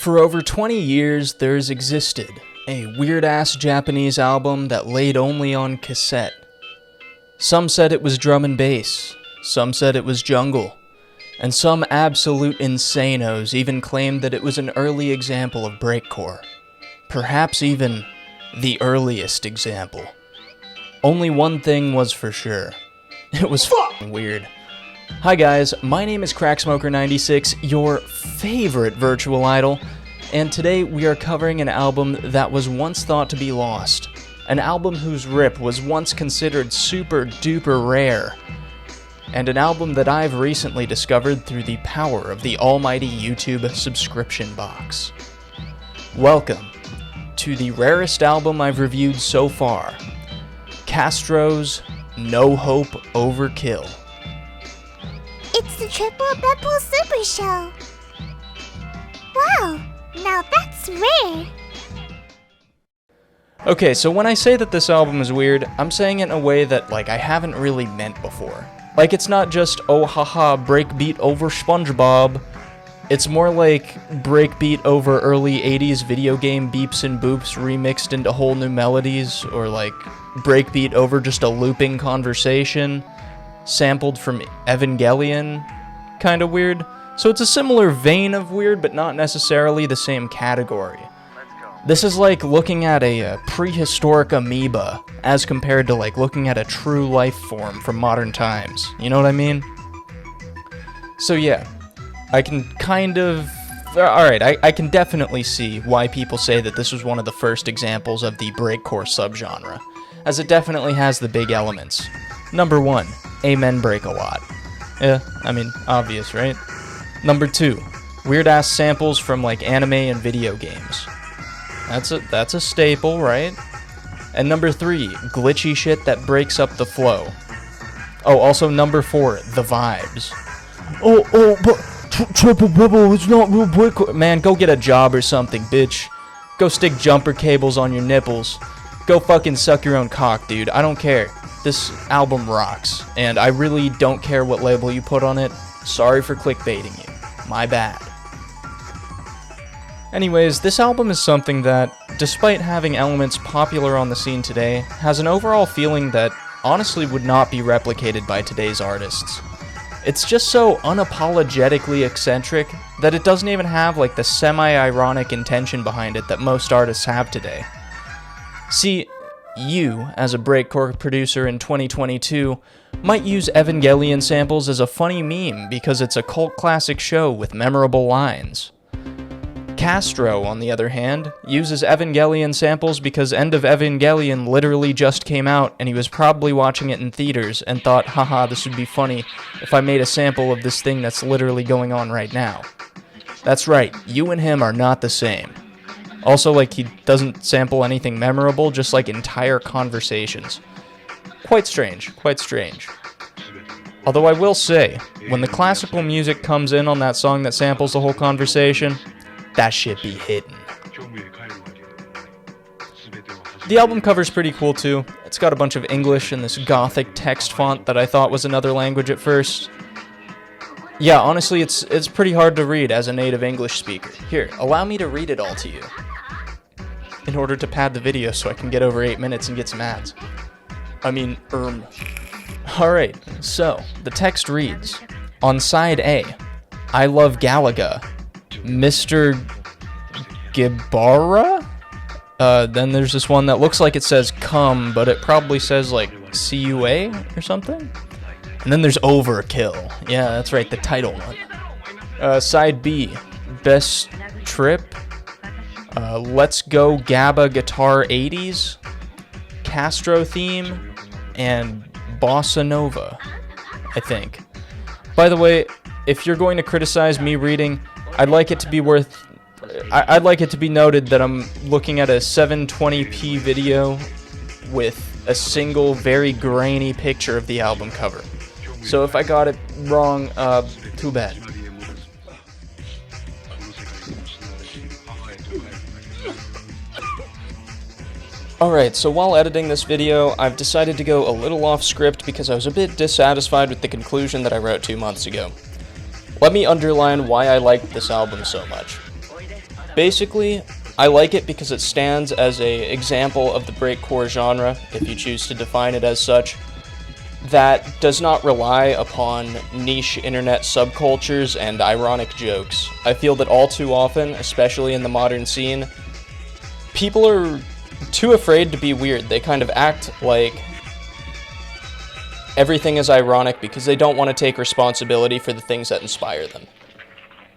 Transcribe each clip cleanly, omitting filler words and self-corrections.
For over 20 years, there's existed a weird-ass Japanese album that laid only on cassette. Some said it was drum and bass, some said it was jungle, and some absolute insanos even claimed that it was an early example of breakcore. Perhaps even the earliest example. Only one thing was for sure. It was f***ing weird. Hi guys, my name is Cracksmoker96, your favorite virtual idol, and today we are covering an album that was once thought to be lost. An album whose rip was once considered super duper rare. And an album that I've recently discovered through the power of the almighty YouTube subscription box. Welcome to the rarest album I've reviewed so far, KASTRO's No Hope OverKill. It's the Triple Beppo Super Show! Wow, now that's rare! Okay, so when I say that this album is weird, I'm saying it in a way that, I haven't really meant before. It's not just, oh haha, breakbeat over SpongeBob. It's more like breakbeat over early 80s video game beeps and boops remixed into whole new melodies, or breakbeat over just a looping conversation, sampled from Evangelion, kinda weird. So it's a similar vein of weird, but not necessarily the same category. This is like looking at a prehistoric amoeba, as compared to looking at a true life form from modern times. You know what I mean? So yeah, I can alright, I can definitely see why people say that this was one of the first examples of the breakcore subgenre, as it definitely has the big elements. Number 1, amen break a lot. Yeah, I mean, obvious, right? Number 2, weird-ass samples from anime and video games. That's a staple, right? And number 3, glitchy shit that breaks up the flow. Oh, also number 4, the vibes. But Triple Beppo, it's not real breakcore. Man, go get a job or something, bitch. Go stick jumper cables on your nipples. Go fucking suck your own cock, dude. I don't care. This album rocks, and I really don't care what label you put on it. Sorry for clickbaiting you. My bad. Anyways, this album is something that, despite having elements popular on the scene today, has an overall feeling that honestly would not be replicated by today's artists. It's just so unapologetically eccentric that it doesn't even have the semi-ironic intention behind it that most artists have today. See, you, as a breakcore producer in 2022, might use Evangelion samples as a funny meme because it's a cult classic show with memorable lines. KASTRO, on the other hand, uses Evangelion samples because End of Evangelion literally just came out and he was probably watching it in theaters and thought, haha, this would be funny if I made a sample of this thing that's literally going on right now. That's right, you and him are not the same. Also, he doesn't sample anything memorable, just entire conversations. Quite strange, quite strange. Although I will say, when the classical music comes in on that song that samples the whole conversation, that shit be hitting. The album cover's pretty cool too. It's got a bunch of English in this gothic text font that I thought was another language at first. Yeah, honestly, it's pretty hard to read as a native English speaker. Here, allow me to read it all to you, in order to pad the video so I can get over 8 minutes and get some ads. Alright, so, the text reads, on side A, I love Galaga, Mr. Gibara? Then there's this one that looks like it says come, but it probably says CUA or something? And then there's OverKill. Yeah, that's right, the title one. Side B, Best Trip, Let's Go Gabba Guitar 80s, KASTRO Theme, and Bossa Nova, I think. By the way, if you're going to criticize me reading, I'd like it to be noted that I'm looking at a 720p video with a single very grainy picture of the album cover. So if I got it wrong, too bad. Alright, so while editing this video, I've decided to go a little off script because I was a bit dissatisfied with the conclusion that I wrote 2 months ago. Let me underline why I liked this album so much. Basically, I like it because it stands as an example of the breakcore genre, if you choose to define it as such, that does not rely upon niche internet subcultures and ironic jokes. I feel that all too often, especially in the modern scene, people are too afraid to be weird. They kind of act like everything is ironic because they don't want to take responsibility for the things that inspire them.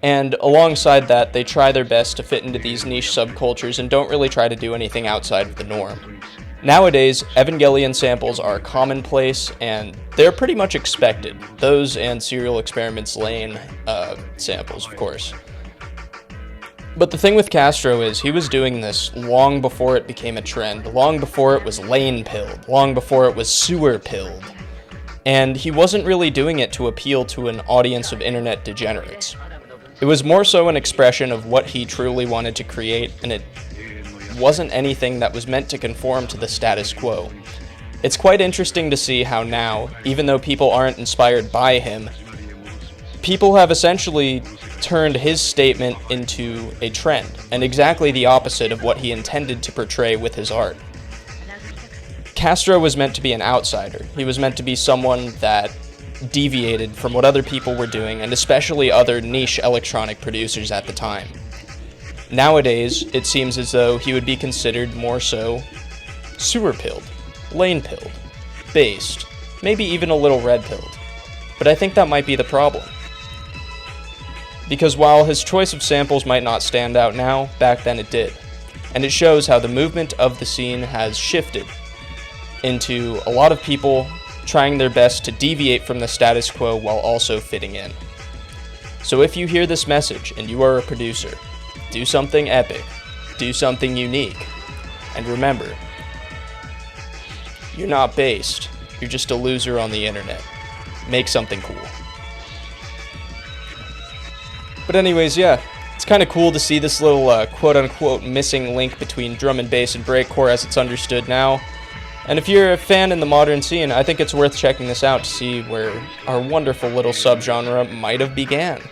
And alongside that, they try their best to fit into these niche subcultures and don't really try to do anything outside of the norm. Nowadays, Evangelion samples are commonplace, and they're pretty much expected. Those and Serial Experiments Lane samples, of course. But the thing with Kastro is, he was doing this long before it became a trend, long before it was lane-pilled, long before it was sewer-pilled. And he wasn't really doing it to appeal to an audience of internet degenerates. It was more so an expression of what he truly wanted to create, and it wasn't anything that was meant to conform to the status quo. It's quite interesting to see how now, even though people aren't inspired by him, people have essentially turned his statement into a trend, and exactly the opposite of what he intended to portray with his art. Kastro was meant to be an outsider. He was meant to be someone that deviated from what other people were doing, and especially other niche electronic producers at the time. Nowadays, it seems as though he would be considered more so sewer-pilled, lane-pilled, based, maybe even a little red-pilled. But I think that might be the problem. Because while his choice of samples might not stand out now, back then it did. And it shows how the movement of the scene has shifted into a lot of people trying their best to deviate from the status quo while also fitting in. So if you hear this message and you are a producer, do something epic, do something unique, and remember, you're not based, you're just a loser on the internet. Make something cool. But anyways, yeah, it's kind of cool to see this little quote-unquote missing link between drum and bass and breakcore as it's understood now. And if you're a fan in the modern scene, I think it's worth checking this out to see where our wonderful little subgenre might have began.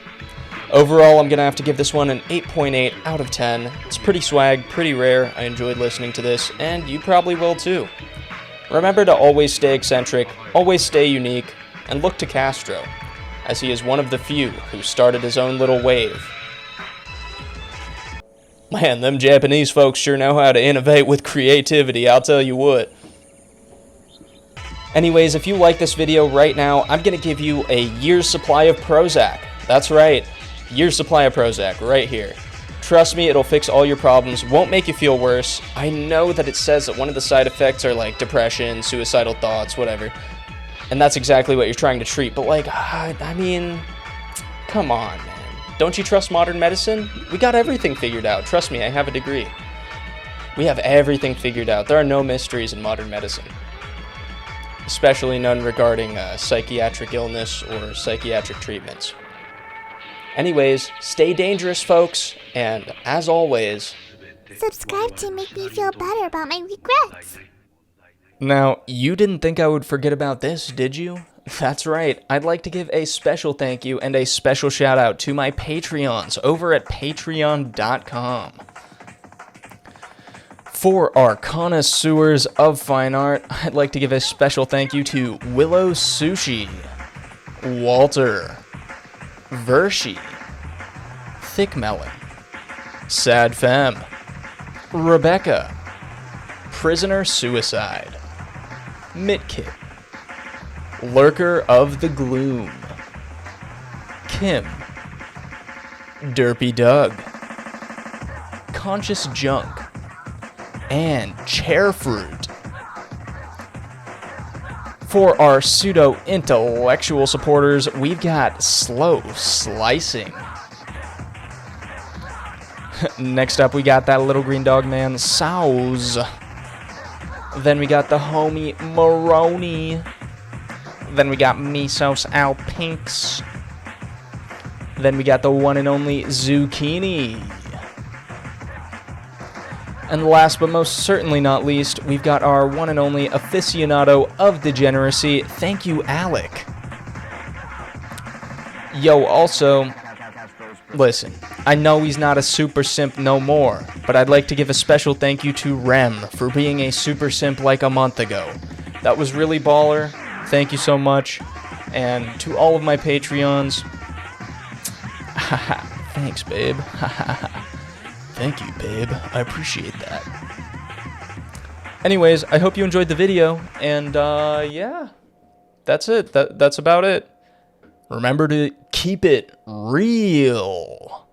Overall, I'm going to have to give this one an 8.8 out of 10. It's pretty swag, pretty rare. I enjoyed listening to this, and you probably will too. Remember to always stay eccentric, always stay unique, and look to Kastro, as he is one of the few who started his own little wave. Man, them Japanese folks sure know how to innovate with creativity, I'll tell you what. Anyways, if you like this video right now, I'm going to give you a year's supply of Prozac. That's right, year's supply of Prozac right here. Trust me, it'll fix all your problems, won't make you feel worse. I know that it says that one of the side effects are like depression, suicidal thoughts, whatever. And that's exactly what you're trying to treat, but like, I mean, come on, man. Don't you trust modern medicine? We got everything figured out. Trust me, I have a degree. We have everything figured out. There are no mysteries in modern medicine. Especially none regarding psychiatric illness or psychiatric treatments. Anyways, stay dangerous, folks, and as always, Subscribe to make me feel better about my regrets. Now, you didn't think I would forget about this, did you? That's right, I'd like to give a special thank you and a special shout out to my Patreons over at patreon.com. For our connoisseurs of fine art, I'd like to give a special thank you to Willow Sushi, Walter, Vershi, Thick Melon, Sad Femme, Rebecca, Prisoner Suicide, Mitkit, Lurker of the Gloom, Kim, Derpy Doug, Conscious Junk, and Chairfruit. For our pseudo-intellectual supporters, we've got Slow Slicing. Next up, we got that little green dog man, Sows. Then we got the homie Maroney. Then we got Mesos Al Pinks. Then we got the one and only Zucchini. And last but most certainly not least, we've got our one and only aficionado of degeneracy. Thank you, Alec. Yo, also, listen, I know he's not a super simp no more, but I'd like to give a special thank you to Rem for being a super simp like a month ago. That was really baller. Thank you so much. And to all of my Patreons, thanks, babe. Thank you, babe. I appreciate that. Anyways, I hope you enjoyed the video, and yeah, that's it. That's about it. Remember to keep it real.